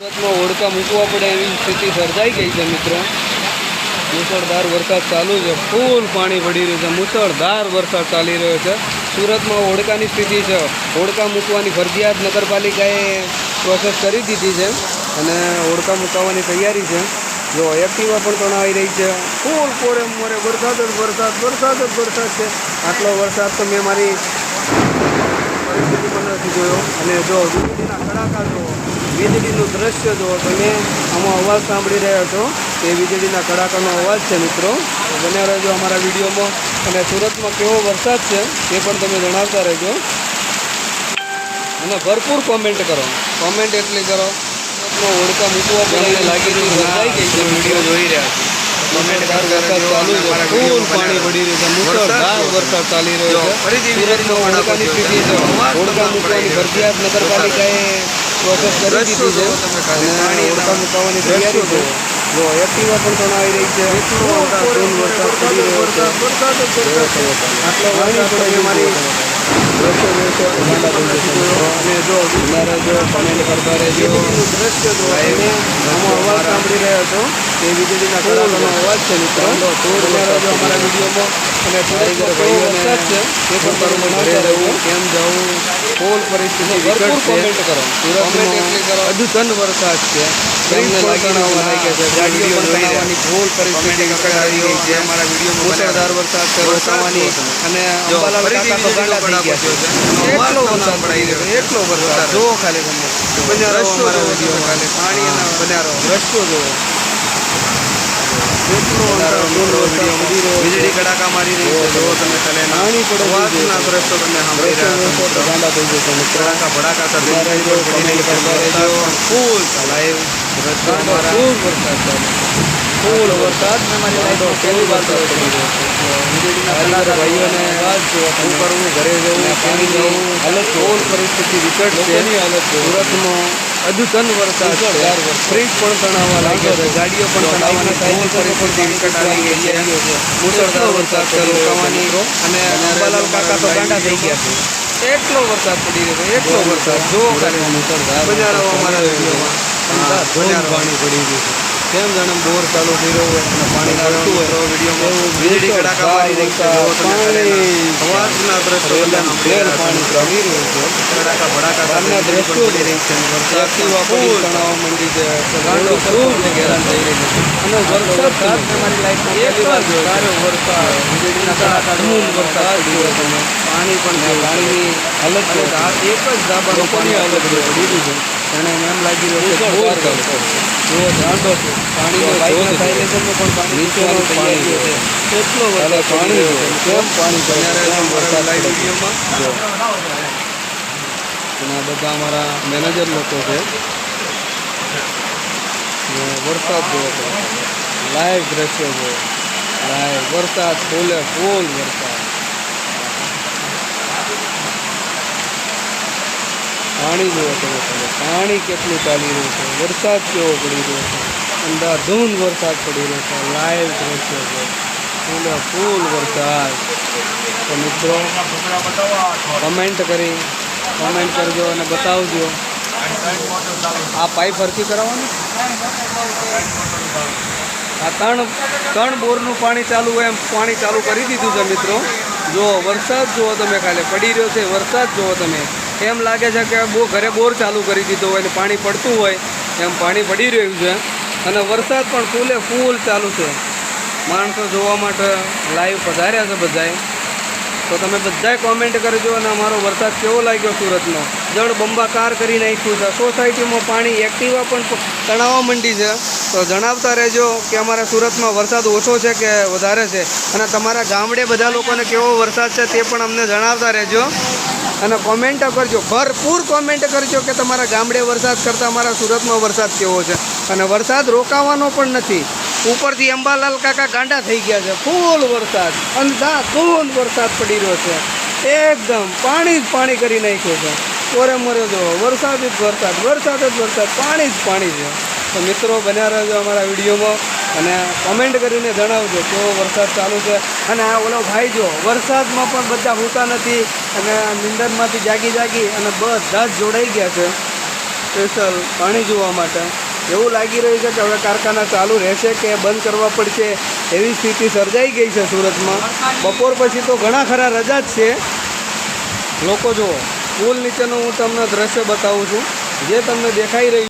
સુરતમાં હોડકા મૂકવા પડે એવી સ્થિતિ સર્જાઈ ગઈ છે મિત્રો. મુસળધાર વરસાદ ચાલુ છે, ફૂલ પાણી પડી રહ્યું છે, મુસળધાર વરસાદ ચાલી રહ્યો છે. સુરતમાં હોડકાની સ્થિતિ છે. હોડકા મૂકવાની ફરજિયાત નગરપાલિકાએ પ્રોસેસ કરી દીધી છે અને હોડકા મૂકવાની તૈયારી છે. જો એક્ટિવા પણ તણાવી રહી છે. ફૂલ કોરે મોરે વરસાદ જ વરસાદ છે. આટલો વરસાદ તો મેં મારી પરિસ્થિતિમાં નથી જોયો. અને જો વીજળીના કડાકા જુઓ, વીજળીનું દ્રશ્ય જુઓ, તમે આમાં અવાજ સાંભળી રહ્યા છો એ વીજળીના કડાકાનો અવાજ છે મિત્રો. બન્યા રહેજો અમારા વિડીયોમાં. અને સુરતમાં કેવો વરસાદ છે એ પણ તમે જણાવતા રહેજો અને ભરપૂર કોમેન્ટ કરો. કોમેન્ટ એટલી કરો સુરતમાં હોડકા મૂકવા પડે લાગી રહી વરસાઈ ગઈ છે. વિડીયો જોઈ રહ્યા છે. મુસળધાર વરસાદ ચાલુ છે, ફૂલ પાણી પડી રહ્યું છે, મુસળધાર વરસાદ ચાલી રહ્યો છે. સુરતમાં હોડકાની સ્થિતિ છે. હોડકા મૂકવાની ફરજિયાત નગરપાલિકાએ પ્રોસેસ કરી દીધી છે અને હોડકા મૂકવાની તૈયારી છે. જો એક્ટિવા પણ તણાવી રહી છે. વરસાદ પડી રહ્યો છે. આટલો વરસાદ પડે મારી અને જો કમેન્ટ કરતા રહેજો. દ્રશ્ય જો અવાજ સાંભળી રહ્યા છો એ વીજળીના કડાકાનો અવાજ છે મિત્રો. અમારા વિડીયોમાં અને વરસાદ છે એ પણ તમે જણાવતા રહેવું કેમ જવું. ફૂલ પરિસ્થિતિ ભરપૂર કોમેન્ટ કરો. સુરતમાં અદ્ભુત વરસાદ છે. તમને ગાડીઓ પણ બનાવવાની ફૂલ પરિસ્થિતિ વિકટ આવી ગઈ છે. અમારા વિડીયોમાં મુસળધાર વરસાદ છે, રોકાવાની અને અંબાલાલ કાકા તો ગાંડા થઈ ગયા છે. એટલો વરસાદ પડી રહ્યો છે, એટલો વરસાદ જો ખાલી તમે બન્યા રહો અમારા વિડીયોમાં. ખાલી પાણી અને બન્યા રહો, દ્રશ્યો જુઓ. વીજળી કડાકા મારી રહી છે. જો તમે ખાલી પાણી પડે અવાજના દ્રશ્યો તમે સાંભળી રહ્યા છો. ગાંડા થઈ જશે. કડાકા ભડાકા સાથે ફૂલ લાઈવ ફૂલ વરસાદ ચાલે. ફૂલ વરસાદ મારી લાઈફ પહેલી વાર પડી રહ્યો છે. વીજળીના ભાઈઓને શું કરવું, ઘરે જવું, પાણી જવું, હાલત ફૂલ પરિસ્થિતિ વિકટ છે. સુરતમાં અદ્ભુત વરસાદ છે. ફ્રીજ પણ તણાવવા લાગ્યો છે, ગાડીઓ પણ તણાવવાની ફૂલ પરિસ્થિતિ વિકટ આવી ગઈ છે. મુસળધાર વરસાદ છે, રોકાવાની અને અંબાલાલ કાકા તો ગાંડા થઈ ગયા છે. એટલો વરસાદ પડી રહ્યો છે, એટલો વરસાદ જો ખાલી મુસળધાર બજારો અમારા વિડીયોમાં પાણી પડી ગયું છે. કેમ જાણે બોર ચાલુ થઈ રહ્યો હોય અને પાણી પડતું હોય વિડીયોમાં વીજળી કડાકા મારી રહી છે. અવાજના દ્રશ્યો પાણી ચાલી રહ્યું છે. કડાકા ભડાકા સામે દ્રશ્યો પડી રહી છે. એક્ટિવા ફૂલ તણાવ મંડી છે. ગાંડો ખૂબ હેરાન થઈ રહી છે. અને વરસાદ તમારી લાઈફમાં પહેલી વાર સારો વરસાદ, વીજળીના કડાકા ધૂમ વરસાદ જોયો તમે. પાણી પણ છે, પાણીની હાલત એક જ ધાબાનો પાણી હાલત પડી રહ્યું છે. એને એમ લાગી રહ્યો છે બોર ચાલતો જો ધાંધો છે. પાણીનો સાયલેશનમાં પણ પાણી નીચેનું પાણી છે. એટલો વરસાદ પાણી છે. કેમ પાણી વરસાદ વિડીયોમાં જો અને બધા અમારા મેનેજર લોકો છે. વરસાદ જોવો તો લાઈવ દ્રશ્યો જો લાઈવ વરસાદ ફૂલે ફૂલ વરસાદ. પાણી જોવો તમે પાણી કેટલું ચાલી રહ્યું છે. વરસાદ કેવો પડી રહ્યો છે. અંધાધૂંધ વરસાદ પડી રહ્યો છે. લાઈવ દ્રશ્યો છે. ફૂલે ફૂલ વરસાદ. તો મિત્રો કમેન્ટ કરજો અને બતાવજો. આ પાઇપ ફરતી કરાવવાનું. આ ત્રણ બોરનું પાણી ચાલુ હોય એમ પાણી ચાલુ કરી દીધું છે મિત્રો. જો વરસાદ જુઓ તમે ખાલી પડી રહ્યો છે. વરસાદ જુઓ તમે એમ લાગે છે કે ઘરે બોર ચાલુ કરી દીધો હોય ને પાણી પડતું હોય એમ પાણી પડી રહ્યું છે. અને વરસાદ પણ ફૂલે ફૂલ ચાલુ છે. માણસો જોવા માટે લાઈવ પધાર્યા છે બધાએ. તો તમે બધાએ કોમેન્ટ કરજો અને અમારો વરસાદ કેવો લાગ્યો સુરતનો. જળ બંબાકાર કરી નાખ્યું છે. સોસાયટીમાં પાણી એક્ટિવા પણ તણાવવા માંડી છે. તો જણાવતા રહેજો કે અમારા સુરતમાં વરસાદ ઓછો છે કે વધારે છે. અને તમારા ગામડે બધા લોકોને કેવો વરસાદ છે તે પણ અમને જણાવતા રહેજો. અને કોમેન્ટ કરજો, ભરપૂર કોમેન્ટ કરજો કે તમારા ગામડે વરસાદ કરતાં અમારા સુરતમાં વરસાદ કેવો છે. અને વરસાદ રોકાવાનો પણ નથી. ઉપરથી અંબાલાલ કાકા ગાંડા થઈ ગયા છે. ફૂલ વરસાદ, અંધાધૂંધ વરસાદ પડી રહ્યો છે. એકદમ પાણી જ પાણી કરી નાખ્યો છે. કોરે મોરે જો વરસાદ જ વરસાદ, વરસાદ જ વરસાદ, પાણી જ પાણી છે. તો મિત્રો બન્યા રહેજો અમારા વિડીયોમાં અને કોમેન્ટ કરીને જણાવજો કેવો વરસાદ ચાલુ છે. અને આ ઓલો ભાઈ જો વરસાદમાં પણ બધા હોતા નથી અને નિંદરમાંથી જાગી અને બધા જ જોડાઈ ગયા છે. સ્પેશિયલ પાણી જોવા માટે. એવું લાગી રહ્યું છે કે હવે કારખાના ચાલુ રહેશે કે બંધ કરવા પડશે એવી સ્થિતિ સર્જાઈ ગઈ છે સુરતમાં. બપોર પછી તો ઘણા ખરા રજા જ છે. લોકો જુઓ, પુલ નીચેનું હું તમને દ્રશ્ય બતાવું છું, જે તમને દેખાઈ રહ્યું